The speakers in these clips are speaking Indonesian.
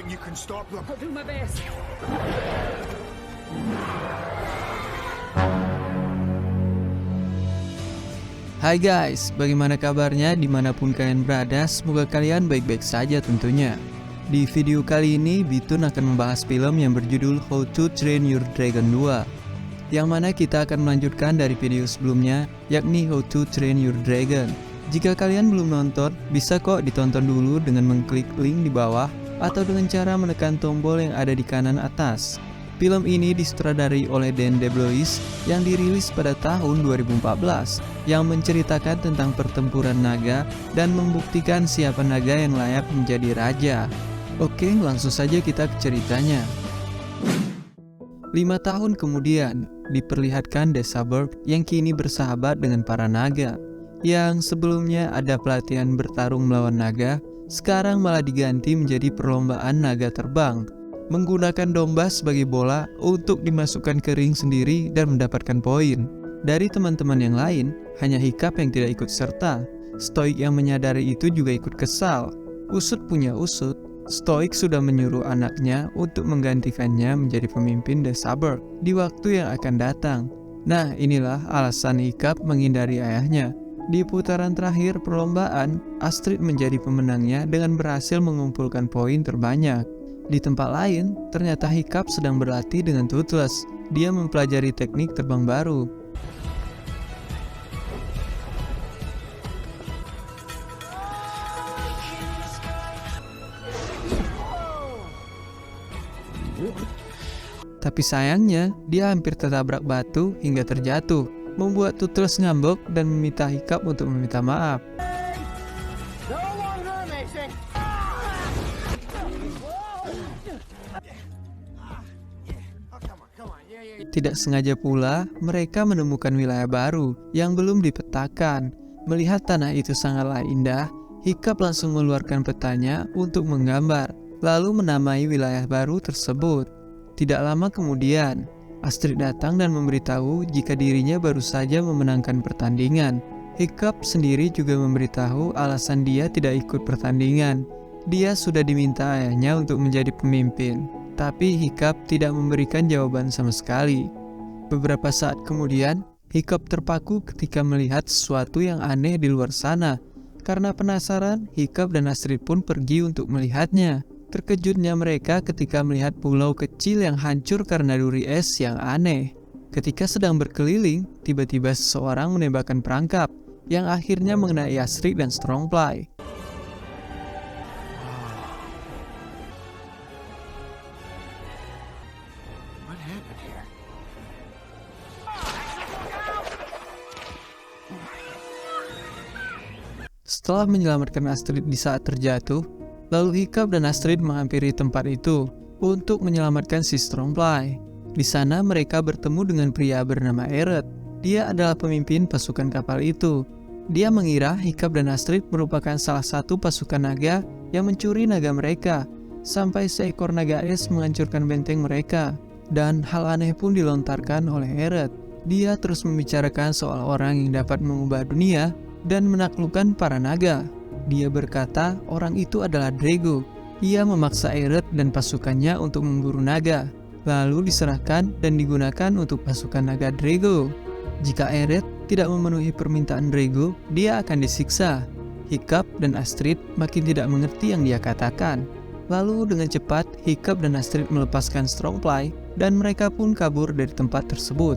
you can stop them. I'll do my best. Hai guys, bagaimana kabarnya dimanapun kalian berada? Semoga kalian baik-baik saja tentunya. Di video kali ini, Bitun akan membahas film yang berjudul How to Train Your Dragon 2, yang mana kita akan melanjutkan dari video sebelumnya, yakni How to Train Your Dragon. Jika kalian belum nonton, bisa kok ditonton dulu dengan mengklik link di bawah atau dengan cara menekan tombol yang ada di kanan atas. Film ini disutradarai oleh Dan DeBlois yang dirilis pada tahun 2014, yang menceritakan tentang pertempuran naga dan membuktikan siapa naga yang layak menjadi raja. Oke, langsung saja kita ke ceritanya. 5 tahun kemudian, diperlihatkan desa Berg yang kini bersahabat dengan para naga. Yang sebelumnya ada pelatihan bertarung melawan naga, sekarang malah diganti menjadi perlombaan naga terbang, menggunakan domba sebagai bola untuk dimasukkan ke ring sendiri dan mendapatkan poin. Dari teman-teman yang lain, hanya Hiccup yang tidak ikut serta. Stoik yang menyadari itu juga ikut kesal. Usut punya usut, Stoik sudah menyuruh anaknya untuk menggantikannya menjadi pemimpin desa Berg di waktu yang akan datang. Nah, inilah alasan Hiccup menghindari ayahnya. Di putaran terakhir perlombaan, Astrid menjadi pemenangnya dengan berhasil mengumpulkan poin terbanyak. Di tempat lain, ternyata Hiccup sedang berlatih dengan Toothless. Dia mempelajari teknik terbang baru. Tapi sayangnya, dia hampir tertabrak batu hingga terjatuh, membuat Toothless ngambek dan meminta Hiccup untuk meminta maaf. Tidak sengaja pula, mereka menemukan wilayah baru yang belum dipetakan. Melihat tanah itu sangatlah indah, Hiccup langsung mengeluarkan petanya untuk menggambar, lalu menamai wilayah baru tersebut. Tidak lama kemudian, Astrid datang dan memberitahu jika dirinya baru saja memenangkan pertandingan. Hiccup sendiri juga memberitahu alasan dia tidak ikut pertandingan. Dia sudah diminta ayahnya untuk menjadi pemimpin, tapi Hiccup tidak memberikan jawaban sama sekali. Beberapa saat kemudian, Hiccup terpaku ketika melihat sesuatu yang aneh di luar sana. Karena penasaran, Hiccup dan Astrid pun pergi untuk melihatnya. Terkejutnya mereka ketika melihat pulau kecil yang hancur karena duri es yang aneh. Ketika sedang berkeliling, tiba-tiba seseorang menembakkan perangkap, yang akhirnya mengenai Astrid dan Strongfly. Setelah menyelamatkan Astrid di saat terjatuh, lalu Hiccup dan Astrid menghampiri tempat itu untuk menyelamatkan si Strongfly. Di sana mereka bertemu dengan pria bernama Eret. Dia adalah pemimpin pasukan kapal itu. Dia mengira Hiccup dan Astrid merupakan salah satu pasukan naga yang mencuri naga mereka, sampai seekor naga es menghancurkan benteng mereka. Dan hal aneh pun dilontarkan oleh Eret. Dia terus membicarakan soal orang yang dapat mengubah dunia dan menaklukkan para naga. Dia berkata orang itu adalah Drago. Ia memaksa Eret dan pasukannya untuk memburu naga, lalu diserahkan dan digunakan untuk pasukan naga Drago. Jika Eret tidak memenuhi permintaan Drago, dia akan disiksa. Hiccup dan Astrid makin tidak mengerti yang dia katakan. Lalu dengan cepat, Hiccup dan Astrid melepaskan Strongfly dan mereka pun kabur dari tempat tersebut.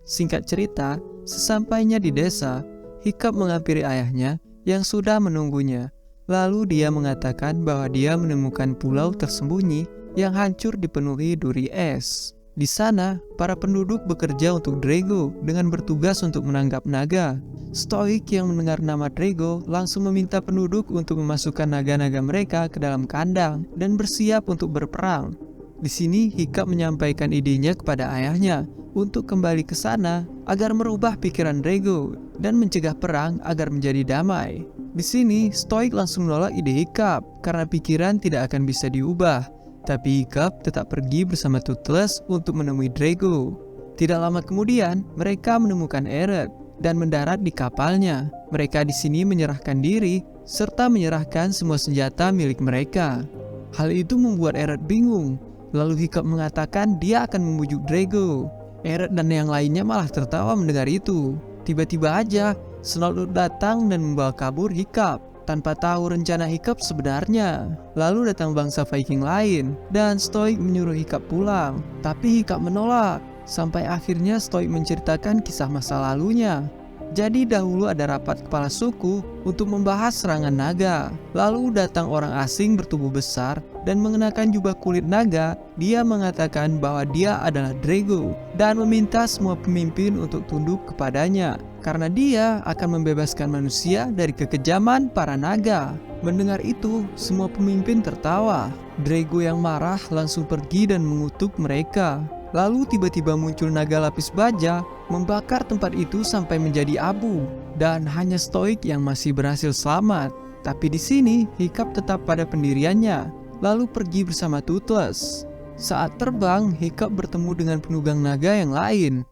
Singkat cerita, sesampainya di desa, Hiccup menghampiri ayahnya yang sudah menunggunya. Lalu dia mengatakan bahwa dia menemukan pulau tersembunyi yang hancur dipenuhi duri es. Di sana, para penduduk bekerja untuk Drago dengan bertugas untuk menangkap naga. Stoik yang mendengar nama Drago langsung meminta penduduk untuk memasukkan naga-naga mereka ke dalam kandang dan bersiap untuk berperang. Di sini Hiccup menyampaikan idenya kepada ayahnya untuk kembali ke sana agar merubah pikiran Drago dan mencegah perang agar menjadi damai. Di sini Stoik langsung menolak ide Hiccup karena pikiran tidak akan bisa diubah. Tapi Hiccup tetap pergi bersama Toothless untuk menemui Drago. Tidak lama kemudian, mereka menemukan Eret dan mendarat di kapalnya. Mereka di sini menyerahkan diri serta menyerahkan semua senjata milik mereka. Hal itu membuat Eret bingung. Lalu Hiccup mengatakan dia akan membujuk Drago. Eret dan yang lainnya malah tertawa mendengar itu. Tiba-tiba aja, Snout datang dan membawa kabur Hiccup tanpa tahu rencana Hiccup sebenarnya. Lalu datang bangsa Viking lain dan Stoik menyuruh Hiccup pulang. Tapi Hiccup menolak. Sampai akhirnya Stoik menceritakan kisah masa lalunya. Jadi dahulu ada rapat kepala suku untuk membahas serangan naga. Lalu datang orang asing bertubuh besar dan mengenakan jubah kulit naga. Dia mengatakan bahwa dia adalah Drago dan meminta semua pemimpin untuk tunduk kepadanya karena dia akan membebaskan manusia dari kekejaman para naga. Mendengar itu, semua pemimpin tertawa. Drago yang marah langsung pergi dan mengutuk mereka. Lalu tiba-tiba muncul naga lapis baja, membakar tempat itu sampai menjadi abu. Dan hanya Stoik yang masih berhasil selamat. Tapi di sini, Hiccup tetap pada pendiriannya, lalu pergi bersama Toothless. Saat terbang, Hiccup bertemu dengan penunggang naga yang lain.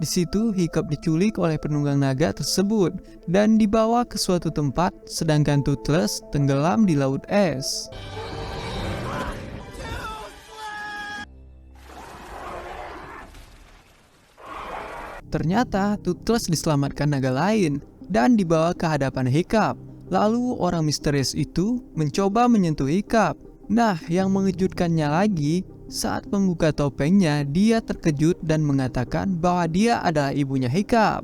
Di situ Hiccup diculik oleh penunggang naga tersebut dan dibawa ke suatu tempat, sedangkan Toothless tenggelam di laut es. Ternyata Toothless diselamatkan naga lain dan dibawa ke hadapan Hiccup. Lalu orang misterius itu mencoba menyentuh Hiccup. Nah, yang mengejutkannya lagi, saat membuka topengnya, dia terkejut dan mengatakan bahwa dia adalah ibunya Hiccup.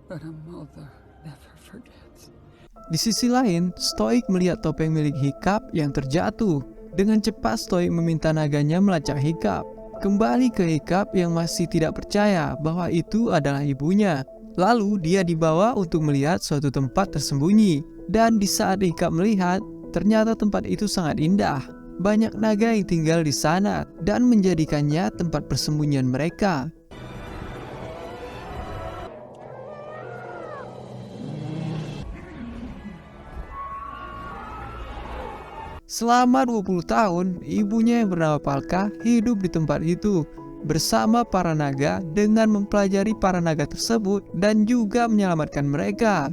But a mother never forgets. Di sisi lain, Stoik melihat topeng milik Hiccup yang terjatuh. Dengan cepat Stoik meminta naganya melacak Hiccup. Kembali ke Hiccup yang masih tidak percaya bahwa itu adalah ibunya. Lalu dia dibawa untuk melihat suatu tempat tersembunyi. Dan di saat Hiccup melihat, ternyata tempat itu sangat indah. Banyak naga yang tinggal di sana dan menjadikannya tempat persembunyian mereka. Selama 20 tahun, ibunya yang bernama Palka hidup di tempat itu bersama para naga dengan mempelajari para naga tersebut dan juga menyelamatkan mereka.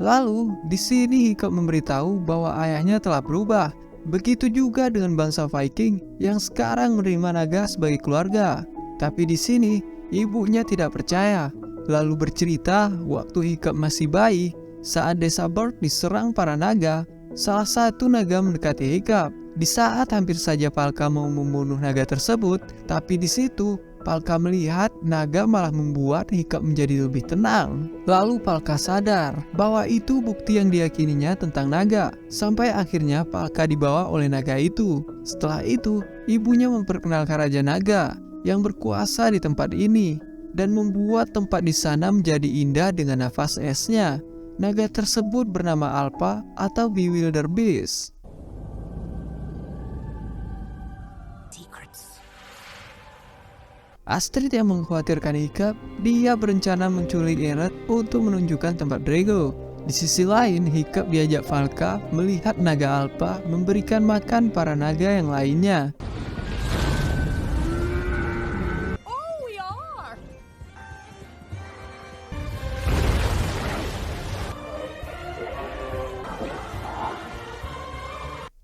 Lalu, di sini Hiccup memberitahu bahwa ayahnya telah berubah. Begitu juga dengan bangsa Viking yang sekarang menerima naga sebagai keluarga. Tapi di sini, ibunya tidak percaya. Lalu bercerita waktu Hiccup masih bayi, saat desa Berk diserang para naga, salah satu naga mendekati Hiccup. Di saat hampir saja Palka mau membunuh naga tersebut, tapi di situ Palka melihat naga malah membuat Hiccup menjadi lebih tenang. Lalu Palka sadar bahwa itu bukti yang diyakininya tentang naga. Sampai akhirnya Palka dibawa oleh naga itu. Setelah itu, ibunya memperkenalkan Raja Naga yang berkuasa di tempat ini dan membuat tempat di sana menjadi indah dengan nafas esnya. Naga tersebut bernama Alpha atau Bewilder Beast. Astrid yang mengkhawatirkan Hiccup, dia berencana menculik Eret untuk menunjukkan tempat Drago. Di sisi lain, Hiccup diajak Valka melihat naga Alpha memberikan makan para naga yang lainnya.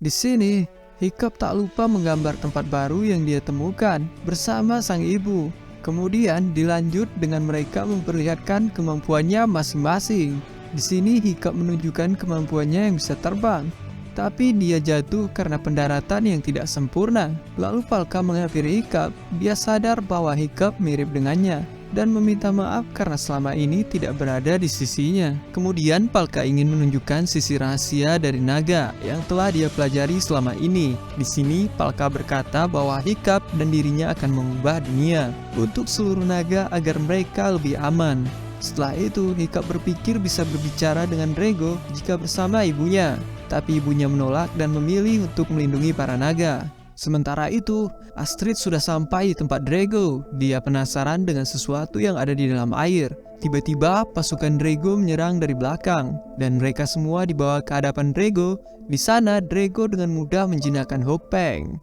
Di sini, Hiccup tak lupa menggambar tempat baru yang dia temukan bersama sang ibu. Kemudian dilanjut dengan mereka memperlihatkan kemampuannya masing-masing. Di sini Hiccup menunjukkan kemampuannya yang bisa terbang, tapi dia jatuh karena pendaratan yang tidak sempurna. Lalu Palka menghampiri Hiccup. Dia sadar bahwa Hiccup mirip dengannya dan meminta maaf karena selama ini tidak berada di sisinya. Kemudian Palka ingin menunjukkan sisi rahasia dari naga yang telah dia pelajari selama ini. Di sini Palka berkata bahwa Hiccup dan dirinya akan mengubah dunia untuk seluruh naga agar mereka lebih aman. Setelah itu Hiccup berpikir bisa berbicara dengan Drago jika bersama ibunya, tapi ibunya menolak dan memilih untuk melindungi para naga. Sementara itu, Astrid sudah sampai di tempat Drago. Dia penasaran dengan sesuatu yang ada di dalam air. tiba-tiba pasukan Drago menyerang dari belakang, dan mereka semua dibawa ke hadapan Drago. Di sana, Drago dengan mudah menjinakkan Hokpeng.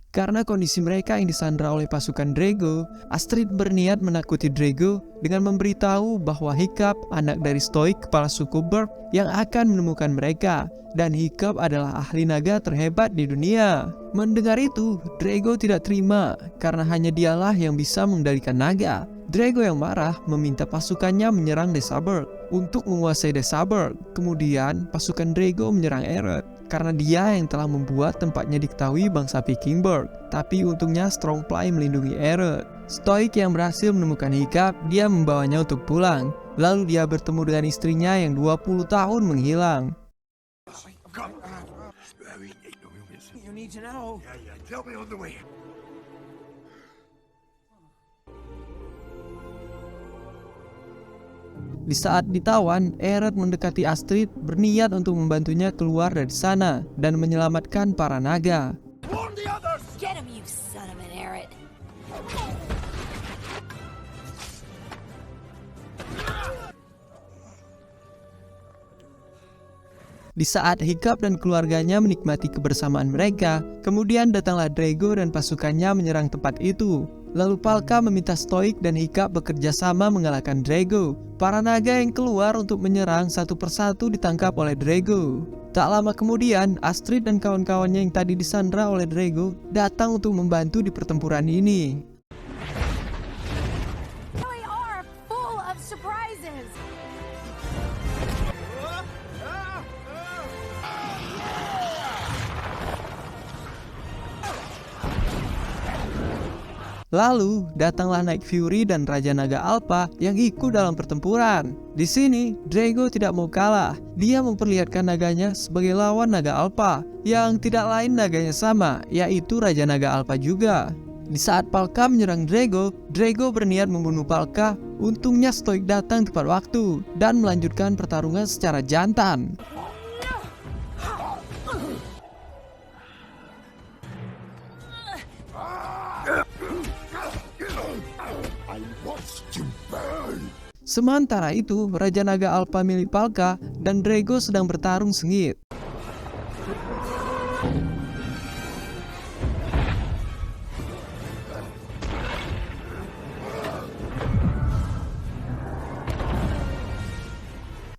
Karena kondisi mereka yang disandra oleh pasukan Drago, Astrid berniat menakuti Drago dengan memberitahu bahwa Hiccup, anak dari Stoic, kepala suku Berg, yang akan menemukan mereka, dan Hiccup adalah ahli naga terhebat di dunia. Mendengar itu, Drago tidak terima karena hanya dialah yang bisa mengendalikan naga. Drago yang marah meminta pasukannya menyerang desa Berg untuk menguasai desa Berg. Kemudian pasukan Drago menyerang Eret karena dia yang telah membuat tempatnya diketahui bangsa Vikingberg. Tapi untungnya Strongfly melindungi Eret. Stoic yang berhasil menemukan Hiccup, dia membawanya untuk pulang. Lalu dia bertemu dengan istrinya yang 20 tahun menghilang. Di saat ditawan, Eret mendekati Astrid berniat untuk membantunya keluar dari sana dan menyelamatkan para naga. Get him, you son of an Eret. Di saat Hiccup dan keluarganya menikmati kebersamaan mereka, kemudian datanglah Drago dan pasukannya menyerang tempat itu. Lalu Palka meminta Stoic dan Hiccup bekerja sama mengalahkan Drago. Para naga yang keluar untuk menyerang satu persatu ditangkap oleh Drago. Tak lama kemudian, Astrid dan kawan-kawannya yang tadi disandra oleh Drago datang untuk membantu di pertempuran ini. Really are full of surprises. Lalu, datanglah Night Fury dan Raja Naga Alpha yang ikut dalam pertempuran. Di sini, Drago tidak mau kalah. Dia memperlihatkan naganya sebagai lawan Naga Alpha, yang tidak lain naganya sama, yaitu Raja Naga Alpha juga. Di saat Palka menyerang Drago, Drago berniat membunuh Palka. Untungnya Stoic datang tepat waktu dan melanjutkan pertarungan secara jantan. Sementara itu, Raja Naga Alpha milik Palka dan Drago sedang bertarung sengit.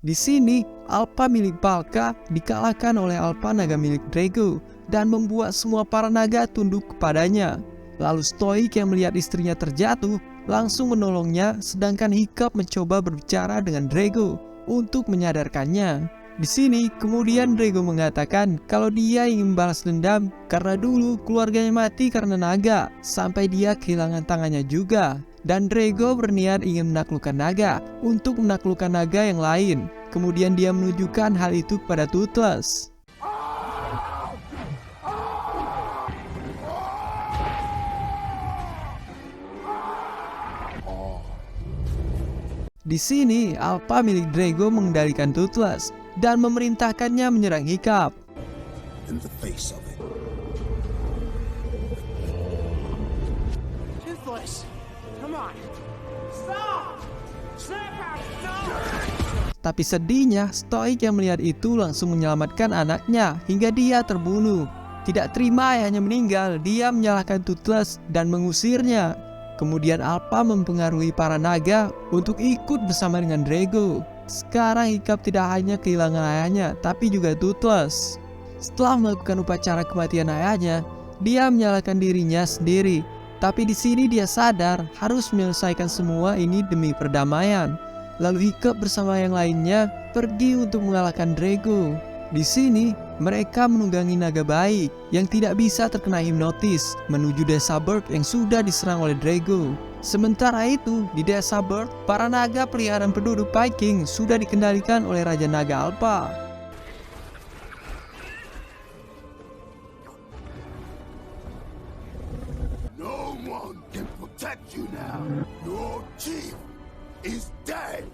Di sini, Alpha milik Palka dikalahkan oleh Alpha Naga milik Drago dan membuat semua para naga tunduk kepadanya. Lalu Stoic yang melihat istrinya terjatuh langsung menolongnya, sedangkan Hiccup mencoba berbicara dengan Drago untuk menyadarkannya. Di sini kemudian Drago mengatakan kalau dia ingin membalas dendam karena dulu keluarganya mati karena naga sampai dia kehilangan tangannya juga. Dan Drago berniat ingin menaklukkan naga untuk menaklukkan naga yang lain. Kemudian dia menunjukkan hal itu kepada Toothless. Di sini, Alpha milik Drago mengendalikan Toothless dan memerintahkannya menyerang Hiccup. In the face of it. Toothless, come on. Stop! Snap out! Stop! Tapi sedihnya, Stoic yang melihat itu langsung menyelamatkan anaknya hingga dia terbunuh. Tidak terima ayahnya meninggal, dia menyalahkan Toothless dan mengusirnya. Kemudian Alpha mempengaruhi para naga untuk ikut bersama dengan Drago. Sekarang Hiccup tidak hanya kehilangan ayahnya, tapi juga Toothless. Setelah melakukan upacara kematian ayahnya, dia menyalahkan dirinya sendiri. Tapi di sini dia sadar harus menyelesaikan semua ini demi perdamaian. Lalu Hiccup bersama yang lainnya pergi untuk mengalahkan Drago. Di sini, mereka menunggangi naga baik yang tidak bisa terkena hipnotis menuju desa Berg yang sudah diserang oleh Drago. Sementara itu, di desa Berg, para naga peliharaan penduduk Viking sudah dikendalikan oleh Raja Naga Alpha. No one can protect you now. Your chief is dead.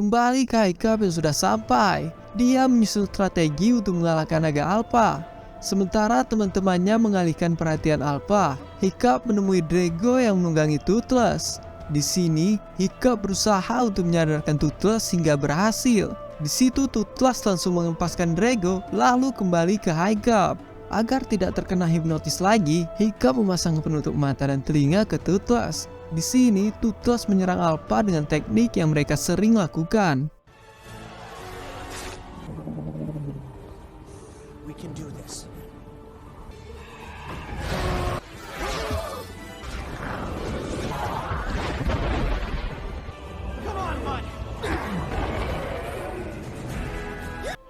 Kembali ke Hiccup yang sudah sampai. Dia menyusun strategi untuk mengalahkan naga Alpha. Sementara teman-temannya mengalihkan perhatian Alpha, Hiccup menemui Drago yang menunggangi Toothless. Di sini, Hiccup berusaha untuk menyadarkan Toothless hingga berhasil. Di situ Toothless langsung mengempaskan Drago lalu kembali ke Hiccup. Agar tidak terkena hipnotis lagi, Hiccup memasang penutup mata dan telinga ke Toothless. Di sini, Toothless menyerang Alpha dengan teknik yang mereka sering lakukan. We can do this. Come on, bud.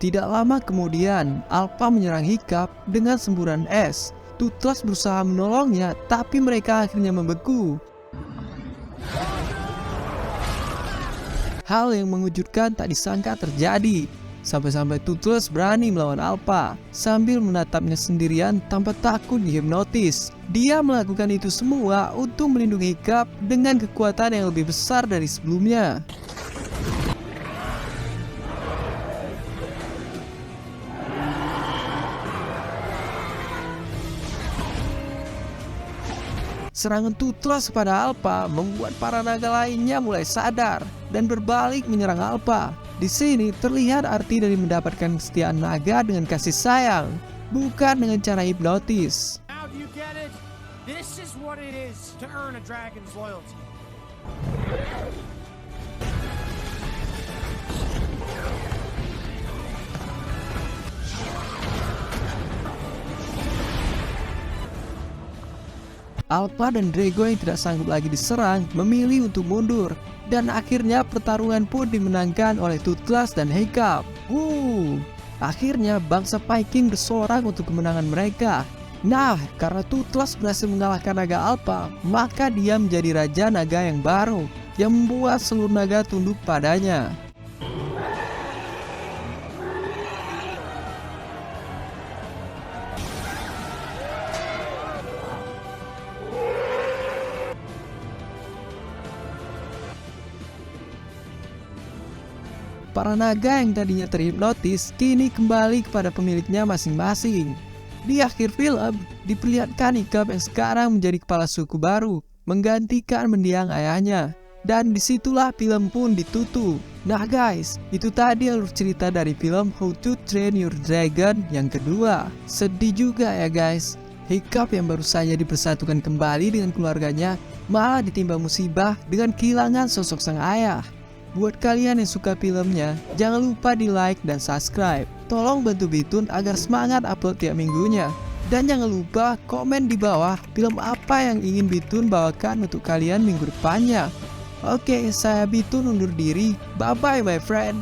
Tidak lama kemudian, Alpha menyerang Hiccup dengan semburan es. Toothless berusaha menolongnya, tapi mereka akhirnya membeku. Hal yang mengejutkan tak disangka terjadi. Sampai-sampai Toothless berani melawan Alpha sambil menatapnya sendirian tanpa takut dihipnotis. Dia melakukan itu semua untuk melindungi Hiccup dengan kekuatan yang lebih besar dari sebelumnya. Serangan Toothless pada Alpha membuat para naga lainnya mulai sadar dan berbalik menyerang Alpha. Di sini terlihat arti dari mendapatkan kesetiaan naga dengan kasih sayang, bukan dengan cara hipnotis. Now do you get it? This is what it is to earn a dragon's loyalty. Alpha dan Drago yang tidak sanggup lagi diserang memilih untuk mundur, dan akhirnya pertarungan pun dimenangkan oleh Toothless dan Hiccup. Akhirnya bangsa Viking bersorak untuk kemenangan mereka. Nah, karena Toothless berhasil mengalahkan naga Alpha, maka dia menjadi raja naga yang baru, yang membuat seluruh naga tunduk padanya. Para naga yang tadinya terhipnotis kini kembali kepada pemiliknya masing-masing. Di akhir film, diperlihatkan Hiccup yang sekarang menjadi kepala suku baru, menggantikan mendiang ayahnya. Dan disitulah film pun ditutup. Nah guys, itu tadi alur cerita dari film How to Train Your Dragon yang kedua. Sedih juga ya guys, Hiccup yang baru saja dipersatukan kembali dengan keluarganya malah ditimpa musibah dengan kehilangan sosok sang ayah. Buat kalian yang suka filmnya, jangan lupa di like dan subscribe. Tolong bantu Bitun agar semangat upload tiap minggunya. Dan jangan lupa komen di bawah film apa yang ingin Bitun bawakan untuk kalian minggu depannya. Oke, saya Bitun undur diri. Bye bye my friend.